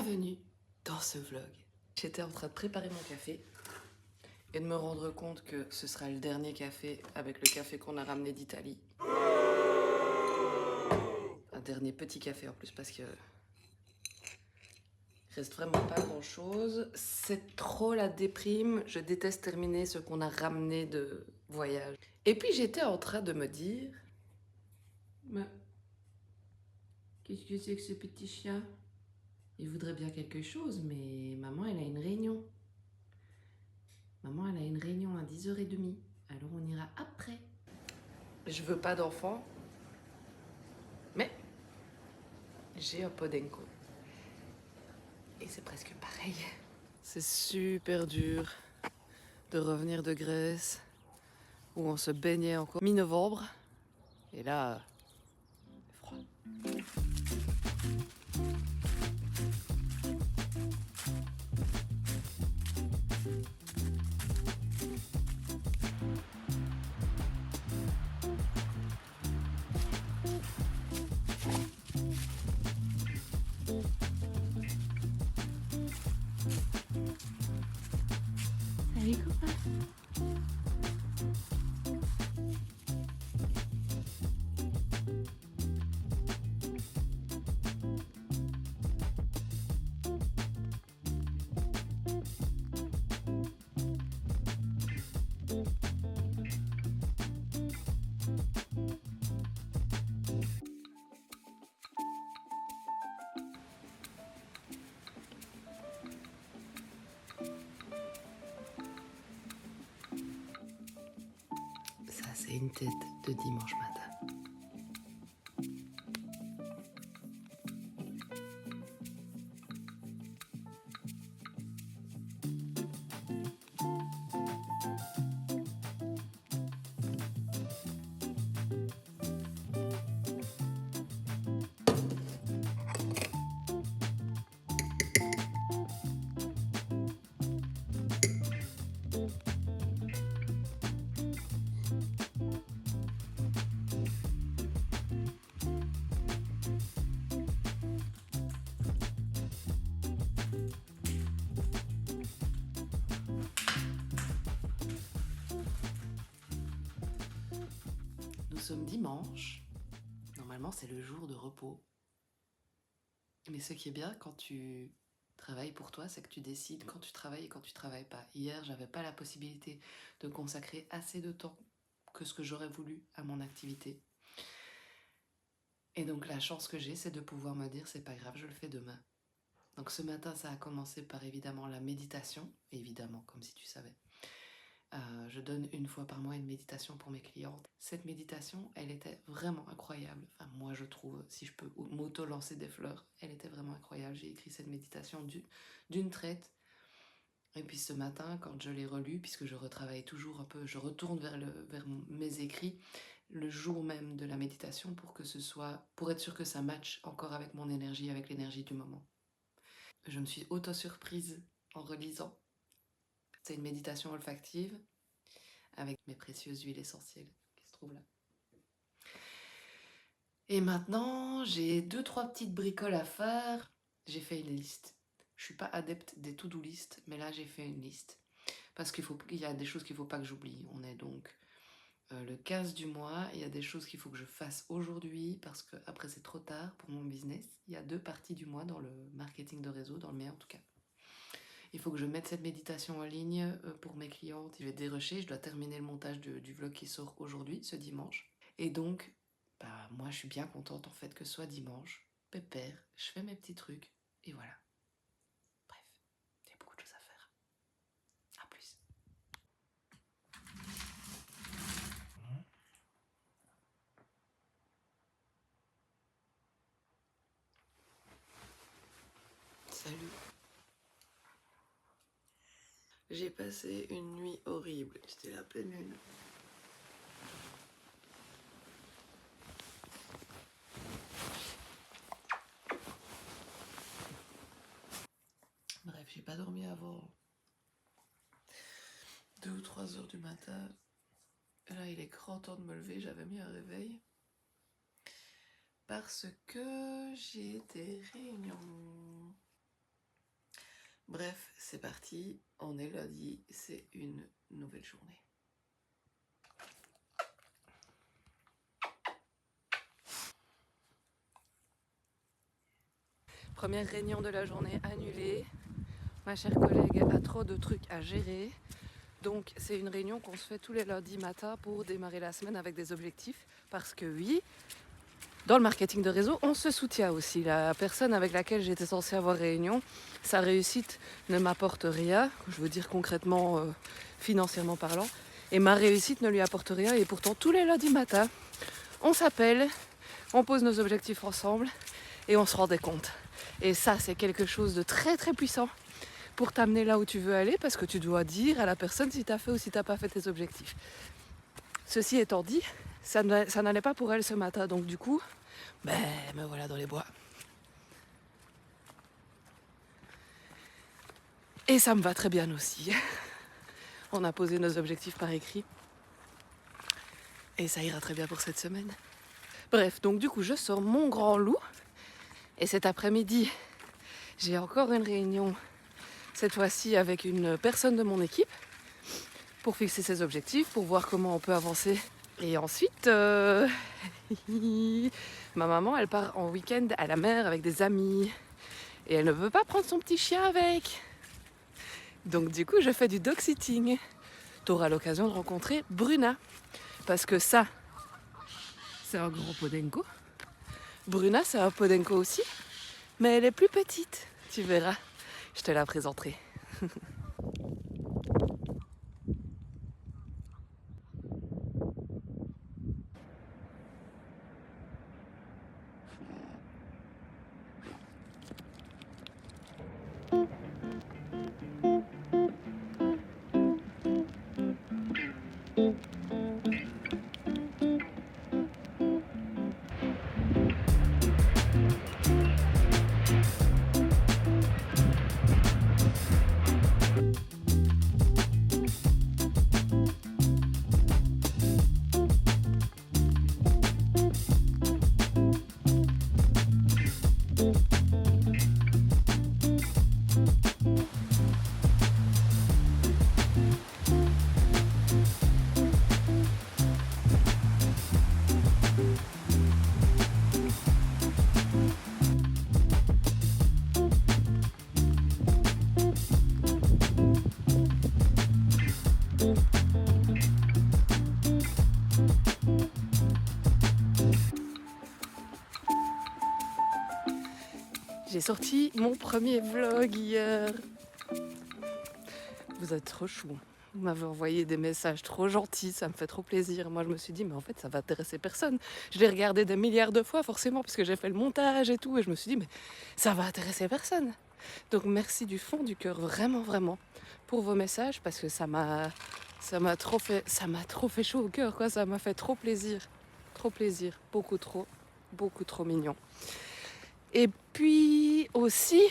Bienvenue dans ce vlog. J'étais en train de préparer mon café et de me rendre compte que ce sera le dernier café avec le café qu'on a ramené d'Italie. Un dernier petit café en plus parce que il reste vraiment pas grand chose. C'est trop la déprime. Je déteste terminer ce qu'on a ramené de voyage. Et puis j'étais en train de me dire, mais qu'est-ce que c'est que ce petit chien? Il voudrait bien quelque chose, mais maman, elle a une réunion. Maman, elle a une réunion à 10h30. Alors on ira après. Je veux pas d'enfant, mais j'ai un podenco. Et c'est presque pareil. C'est super dur de revenir de Grèce, où on se baignait encore mi-novembre. Et là, c'est froid. Salut copain. Ça, c'est une tête de dimanche matin. Nous sommes dimanche. Normalement, c'est le jour de repos. Mais ce qui est bien quand tu travailles pour toi, c'est que tu décides quand tu travailles et quand tu travailles pas. Hier, j'avais pas la possibilité de consacrer assez de temps que ce que j'aurais voulu à mon activité. Et donc la chance que j'ai, c'est de pouvoir me dire c'est pas grave, je le fais demain. Donc ce matin, ça a commencé par évidemment la méditation, évidemment, comme si tu savais. Je donne une fois par mois une méditation pour mes clientes. Cette méditation, elle était vraiment incroyable. Enfin, moi, je trouve, si je peux m'auto-lancer des fleurs, elle était vraiment incroyable. J'ai écrit cette méditation d'une traite. Et puis ce matin, quand je l'ai relue, puisque je retravaille toujours un peu, je retourne vers mes écrits le jour même de la méditation pour être sûr que ça matche encore avec mon énergie, avec l'énergie du moment. Je me suis auto-surprise en relisant. C'est une méditation olfactive avec mes précieuses huiles essentielles qui se trouvent là. Et maintenant, j'ai 2-3 petites bricoles à faire. J'ai fait une liste. Je suis pas adepte des to-do list, mais là j'ai fait une liste. Parce qu'il y a des choses qu'il ne faut pas que j'oublie. On est donc le 15 du mois. Il y a des choses qu'il faut que je fasse aujourd'hui parce qu'après c'est trop tard pour mon business. Il y a 2 parties du mois dans le marketing de réseau, dans le mien en tout cas. Il faut que je mette cette méditation en ligne pour mes clientes. Je vais dérusher, je dois terminer le montage du vlog qui sort aujourd'hui, ce dimanche. Et donc, moi je suis bien contente en fait que ce soit dimanche, pépère, je fais mes petits trucs et voilà. Bref, il y a beaucoup de choses à faire. À plus. Salut. J'ai passé une nuit horrible, c'était la pleine lune. Bref, j'ai pas dormi avant 2 ou 3 heures du matin. Là, il est grand temps de me lever, j'avais mis un réveil. Parce que j'ai des réunions. Bref, c'est parti, on est lundi, c'est une nouvelle journée. Première réunion de la journée annulée. Ma chère collègue a trop de trucs à gérer. Donc c'est une réunion qu'on se fait tous les lundis matin pour démarrer la semaine avec des objectifs. Parce que oui, dans le marketing de réseau, on se soutient aussi. La personne avec laquelle j'étais censée avoir réunion, sa réussite ne m'apporte rien, je veux dire concrètement, financièrement parlant. Et ma réussite ne lui apporte rien. Et pourtant, tous les lundis matin, on s'appelle, on pose nos objectifs ensemble et on se rend des comptes. Et ça, c'est quelque chose de très très puissant pour t'amener là où tu veux aller, parce que tu dois dire à la personne si tu as fait ou si tu n'as pas fait tes objectifs. Ceci étant dit, ça n'allait pas pour elle ce matin, donc du coup, me voilà dans les bois. Et ça me va très bien aussi. On a posé nos objectifs par écrit. Et ça ira très bien pour cette semaine. Bref, donc du coup, je sors mon grand loup. Et cet après-midi, j'ai encore une réunion, cette fois-ci avec une personne de mon équipe, pour fixer ses objectifs, pour voir comment on peut avancer. Et ensuite, ma maman, elle part en week-end à la mer avec des amis. Et elle ne veut pas prendre son petit chien avec. Donc du coup, je fais du dog-sitting. Tu auras l'occasion de rencontrer Bruna. Parce que ça, c'est un gros podenco. Bruna, c'est un podenco aussi. Mais elle est plus petite. Tu verras. Je te la présenterai. J'ai sorti mon premier vlog hier. Vous êtes trop chou. Vous m'avez envoyé des messages trop gentils, ça me fait trop plaisir. Moi, je me suis dit, mais en fait, ça va intéresser personne. Je l'ai regardé des milliards de fois, forcément, puisque j'ai fait le montage et tout. Et je me suis dit, mais ça va intéresser personne. Donc, merci du fond du cœur, vraiment, vraiment, pour vos messages, parce que ça m'a trop fait chaud au cœur, quoi. Ça m'a fait trop plaisir. Trop plaisir. Beaucoup trop mignon. Et puis aussi,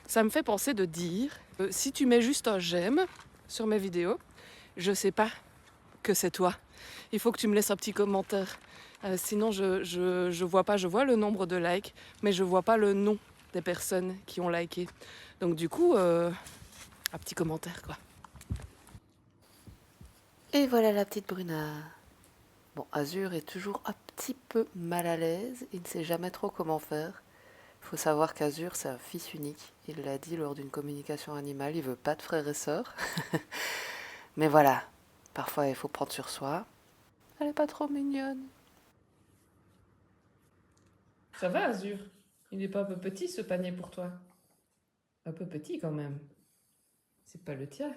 ça me fait penser de dire, si tu mets juste un j'aime sur mes vidéos, je sais pas que c'est toi. Il faut que tu me laisses un petit commentaire. Sinon, je vois pas, je vois le nombre de likes, mais je vois pas le nom des personnes qui ont liké. Donc du coup, un petit commentaire, quoi. Et voilà la petite Bruna. Bon, Azur est toujours un petit peu mal à l'aise. Il ne sait jamais trop comment faire. Il faut savoir qu'Azur, c'est un fils unique. Il l'a dit lors d'une communication animale, il veut pas de frères et sœurs. Mais voilà, parfois il faut prendre sur soi. Elle est pas trop mignonne. Ça va, Azur? Il n'est pas un peu petit, ce panier, pour toi? Un peu petit, quand même. C'est pas le tien.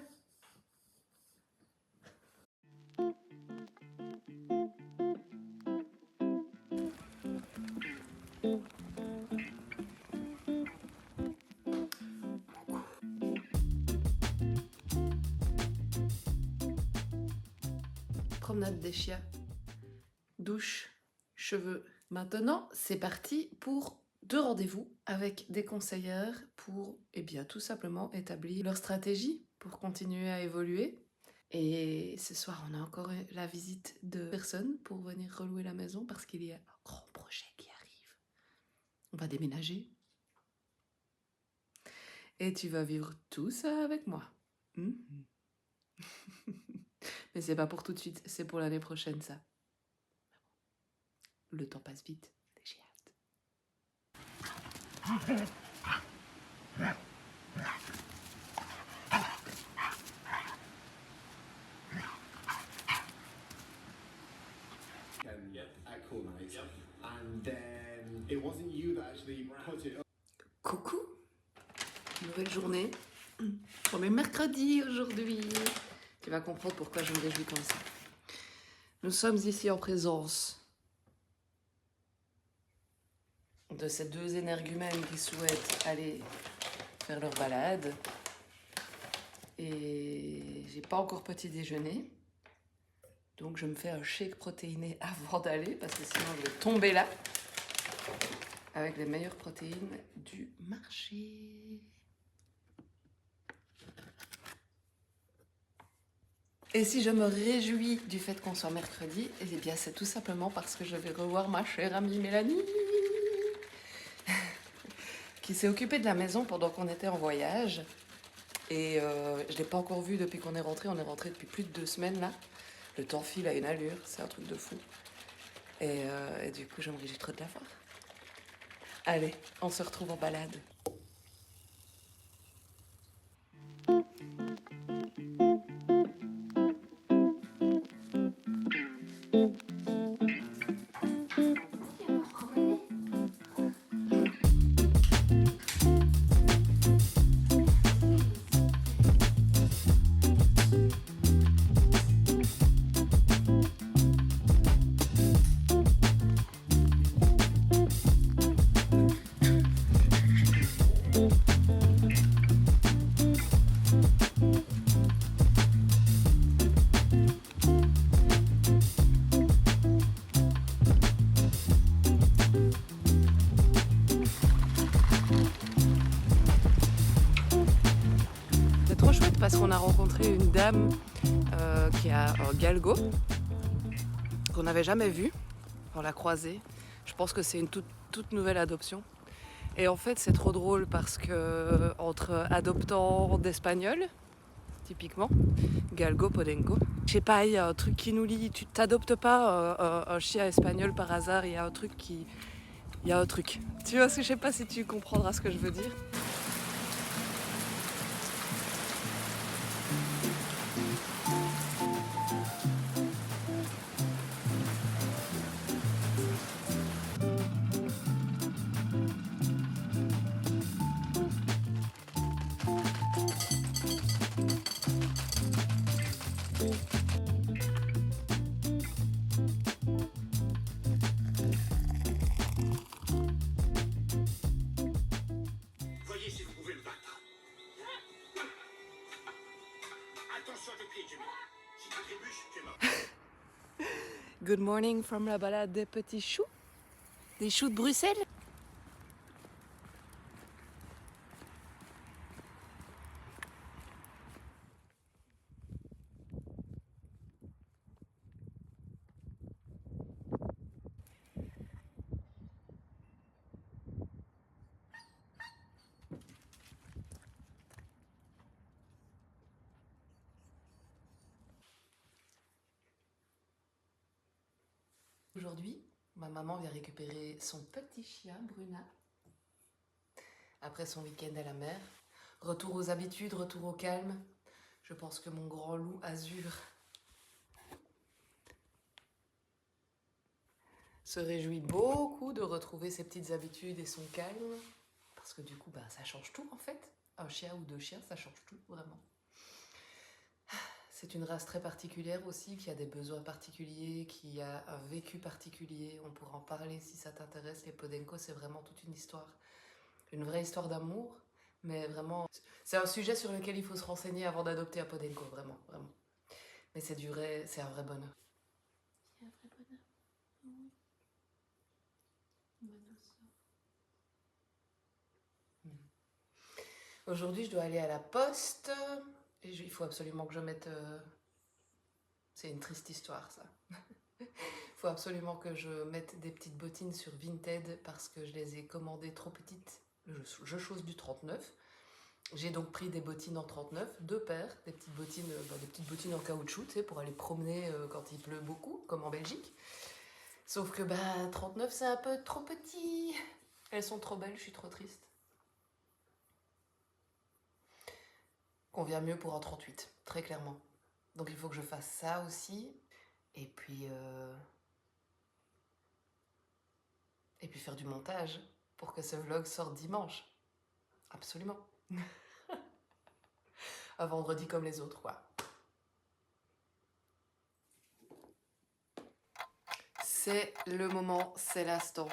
Promenade des chiens. Douche, cheveux. Maintenant, c'est parti pour 2 rendez-vous avec des conseillères pour, tout simplement établir leur stratégie pour continuer à évoluer. Et ce soir, on a encore la visite de personnes pour venir relouer la maison parce qu'il y a un grand projet qui arrive. On va déménager. Et tu vas vivre tout ça avec moi. Mhm. Mais c'est pas pour tout de suite, c'est pour l'année prochaine, ça. Le temps passe vite, j'ai hâte. Coucou, nouvelle journée. On est mercredi aujourd'hui. Tu vas comprendre pourquoi je me réjouis comme ça. Nous sommes ici en présence de ces deux énergumènes qui souhaitent aller faire leur balade. Et j'ai pas encore petit déjeuner. Donc je me fais un shake protéiné avant d'aller parce que sinon je vais tomber là. Avec les meilleures protéines du marché. Et si je me réjouis du fait qu'on soit mercredi, eh bien c'est tout simplement parce que je vais revoir ma chère amie Mélanie qui s'est occupée de la maison pendant qu'on était en voyage. Et je ne l'ai pas encore vue depuis qu'on est rentré. On est rentré depuis plus de 2 semaines là. Le temps file à une allure, c'est un truc de fou. Et du coup, je me réjouis trop de la voir. Allez, on se retrouve en balade. C'est trop chouette parce qu'on a rencontré une dame qui a un galgo qu'on n'avait jamais vu. On l'a croisée. Je pense que c'est une toute nouvelle adoption. Et en fait, c'est trop drôle parce que entre adoptants d'Espagnols, typiquement, Galgo, Podenco, je sais pas, il y a un truc qui nous lie. Tu t'adoptes pas un chien espagnol par hasard, il y a un truc qui... Il y a un truc. Tu vois, je sais pas si tu comprendras ce que je veux dire. Voyez si vous pouvez me battre. Attention à tes pieds, Jimmy. Si tu trébuches, tu es mort. Good morning from la balade des petits choux. Des choux de Bruxelles. Aujourd'hui, ma maman vient récupérer son petit chien, Bruna, après son week-end à la mer. Retour aux habitudes, retour au calme. Je pense que mon grand loup azur se réjouit beaucoup de retrouver ses petites habitudes et son calme. Parce que du coup, ça change tout en fait. Un chien ou deux chiens, ça change tout, vraiment. C'est une race très particulière aussi, qui a des besoins particuliers, qui a un vécu particulier. On pourra en parler si ça t'intéresse. Les Podenco, c'est vraiment toute une histoire. Une vraie histoire d'amour, mais vraiment... C'est un sujet sur lequel il faut se renseigner avant d'adopter un Podenco, vraiment, vraiment. Mais c'est un vrai bonheur. C'est un vrai bonheur. Oui. Aujourd'hui, je dois aller à la poste. Et il faut absolument que je mette... C'est une triste histoire, ça. Il faut absolument que je mette des petites bottines sur Vinted parce que je les ai commandées trop petites. Je chose du 39. J'ai donc pris des bottines en 39, 2 paires, des petites bottines en caoutchouc, tu sais, pour aller promener quand il pleut beaucoup, comme en Belgique. Sauf que 39 c'est un peu trop petit. Elles sont trop belles, je suis trop triste. Convient mieux pour un 38, très clairement. Donc il faut que je fasse ça aussi. Et puis faire du montage pour que ce vlog sorte dimanche. Absolument. Un vendredi comme les autres, quoi. C'est le moment, c'est l'instant.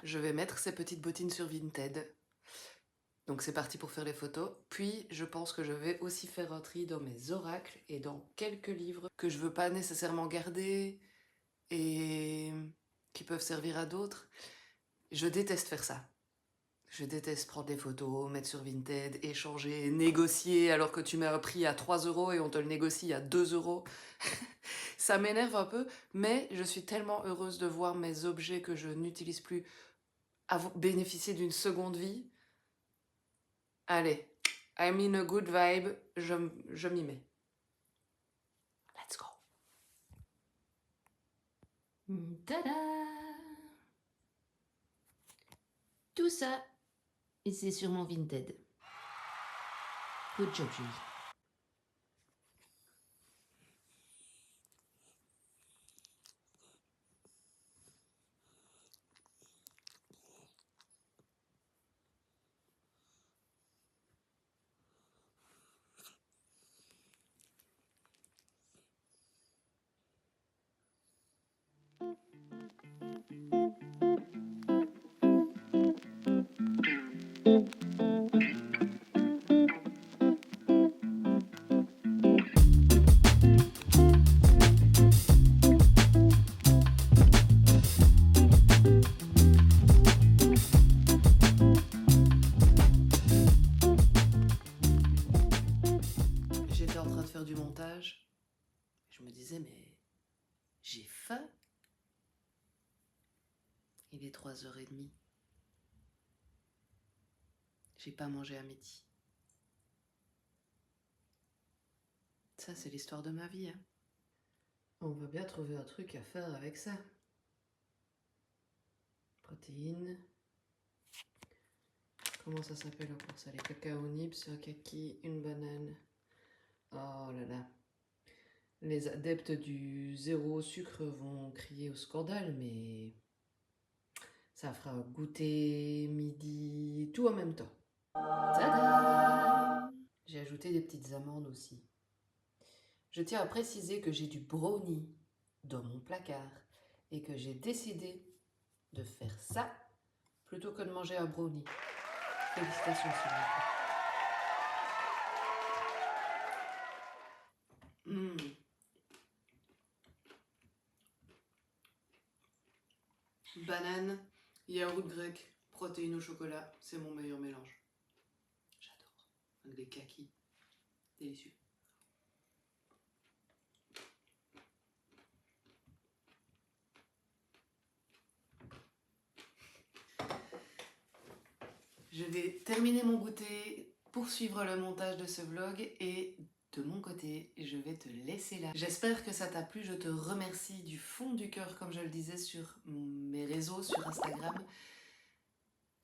Je vais mettre ces petites bottines sur Vinted. Donc c'est parti pour faire les photos. Puis je pense que je vais aussi faire un tri dans mes oracles et dans quelques livres que je veux pas nécessairement garder et qui peuvent servir à d'autres. Je déteste faire ça. Je déteste prendre des photos, mettre sur Vinted, échanger, négocier alors que tu mets un prix à 3 € et on te le négocie à 2 €. Ça m'énerve un peu, mais je suis tellement heureuse de voir mes objets que je n'utilise plus bénéficier d'une seconde vie. Allez, I'm in a good vibe, je m'y mets. Let's go. Tada! Tout ça, et c'est sur mon Vinted. Good job, Julie. J'étais en train de faire du montage. Je me disais, mais j'ai faim. Il est 3h30. J'ai pas mangé à midi. Ça, c'est l'histoire de ma vie, hein. On va bien trouver un truc à faire avec ça. Protéines. Comment ça s'appelle encore ça? Les cacao nibs, un kaki, une banane. Oh là là. Les adeptes du zéro sucre vont crier au scandale, mais ça fera goûter, midi, tout en même temps. Tada! J'ai ajouté des petites amandes aussi. Je tiens à préciser que j'ai du brownie dans mon placard et que j'ai décidé de faire ça plutôt que de manger un brownie. Félicitations, s'il vous plaît. Banane, yaourt grec, protéines au chocolat, c'est mon meilleur mélange. J'adore. Avec des kakis. Délicieux. Je vais terminer mon goûter, poursuivre le montage de ce vlog et de mon côté, je vais te laisser là. J'espère que ça t'a plu, je te remercie du fond du cœur, comme je le disais sur mes réseaux, sur Instagram.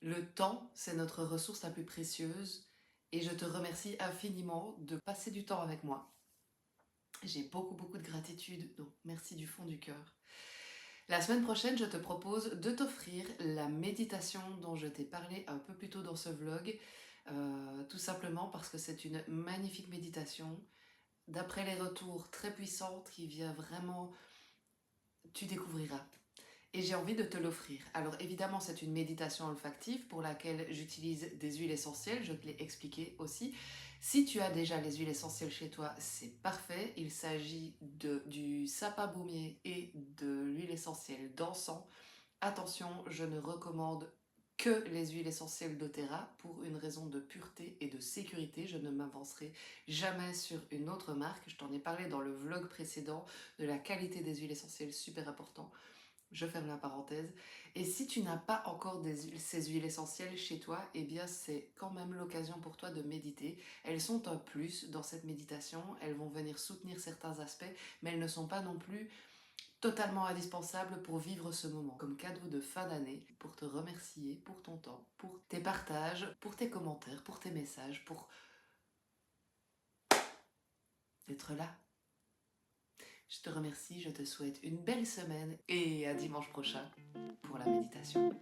Le temps, c'est notre ressource la plus précieuse et je te remercie infiniment de passer du temps avec moi. J'ai beaucoup de gratitude, donc merci du fond du cœur. La semaine prochaine, je te propose de t'offrir la méditation dont je t'ai parlé un peu plus tôt dans ce vlog, tout simplement parce que c'est une magnifique méditation, d'après les retours très puissante qui vient vraiment, tu découvriras. Et j'ai envie de te l'offrir. Alors évidemment, c'est une méditation olfactive pour laquelle j'utilise des huiles essentielles, je te l'ai expliqué aussi. Si tu as déjà les huiles essentielles chez toi, c'est parfait. Il s'agit du sapin baumier et de l'huile essentielle d'encens. Attention, je ne recommande que les huiles essentielles d'Otera pour une raison de pureté et de sécurité. Je ne m'avancerai jamais sur une autre marque. Je t'en ai parlé dans le vlog précédent de la qualité des huiles essentielles, super important. Je ferme la parenthèse. Et si tu n'as pas encore ces huiles essentielles chez toi, eh bien c'est quand même l'occasion pour toi de méditer. Elles sont un plus dans cette méditation, elles vont venir soutenir certains aspects, mais elles ne sont pas non plus totalement indispensables pour vivre ce moment. Comme cadeau de fin d'année, pour te remercier pour ton temps, pour tes partages, pour tes commentaires, pour tes messages, pour d'être là. Je te remercie, je te souhaite une belle semaine et à dimanche prochain pour la méditation.